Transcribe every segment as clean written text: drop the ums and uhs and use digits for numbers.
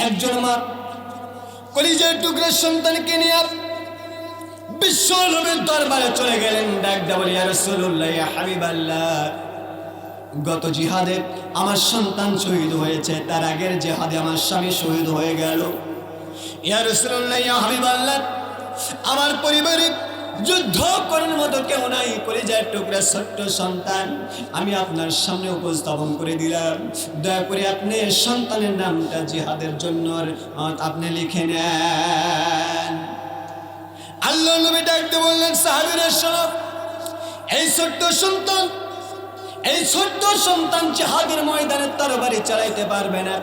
একজন মা কলিজার টুকরা সন্তানকে নিয়ে বিশ্ব নবীর দরবারে চলে গেলেন। ডাক দেয়া বলে, ইয়া রাসূলুল্লাহ, ইয়া হাবিবাল্লাহ, গত জিহাদে আমার সন্তান শহীদ হয়েছে, তার আগের জিহাদে আমার স্বামী শহীদ হয়ে গেল। ইয়া রাসূলুল্লাহ, ইয়া হাবিবাল্লাহ, আমার পরিবারে যুদ্ধ করার মতো কেউ নাই, কলিজার টুকরা ছোট্ট সন্তান আমি আপনার সামনে উপস্থাপন করে দিলাম। দয়া করে আপনি সন্তানের নামটা জিহাদের জন্য আপনি লিখে নেন। আল্লাহ নবী ডাকতে বললেন, সাহাবীরা শোনো, এই ছোট্ট সন্তান জিহাদের ময়দানে তরবারি চালাইতে পারবে না,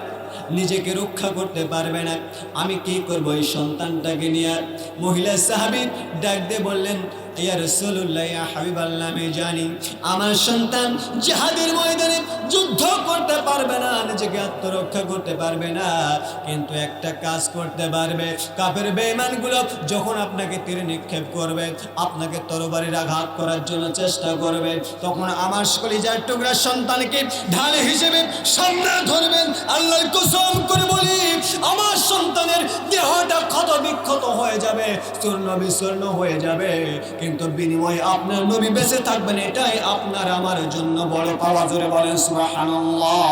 নিজেকে রক্ষা করতে পারবে না, আমি কি করব এই সন্তানটাকে নিয়ে? মহিলা সাহাবী ডাক দিয়ে বললেন, ইয়া রাসূলুল্লাহ, ইয়া হাবিবাল্লাহ, আমি জানি আমার সন্তান জিহাদের ময়দানে যুদ্ধ করতে পারবে না, নিজেকে আত্মরক্ষা করতে পারবে না, কিন্তু একটা কাজ করতে পারবে। কাফের বেঈমানগুলো যখন আপনাকে তীর নিক্ষেপ করবে, আপনাকে তরবারির আঘাত করার জন্য চেষ্টা করবে, তখন আমার কলিজার টুকরা সন্তানকে ঢাল হিসেবে সামনে ধরবেন। আল্লাহর কসম করে বলি, আমার সন্তানের দেহটা ক্ষত বিক্ষত হয়ে যাবে, চূর্ণ বিচূর্ণ হয়ে যাবে, কিন্তু বিনিময়ে আপনার নবী বেঁচে থাকবেন, এটাই আপনার আমার জন্য বড় পাওয়া। জোরে বলেন সুবহানাল্লাহ।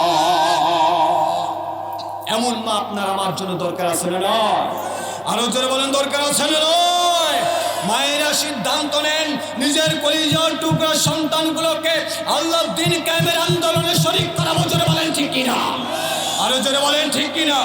এমন মা আপনার আমার জন্য দরকার আছে না নয়? আরো জোরে বলেন, দরকার আছে না নয়? মায়েরা সিদ্ধান্ত নেন নিজের কলিজার টুকরা সন্তানগুলোকে আল্লাহর দ্বীন কায়েমের আন্দোলনে শরীক করাবো। জোরে বলেন ঠিক কিনা? আরো জোরে বলেন ঠিক কিনা?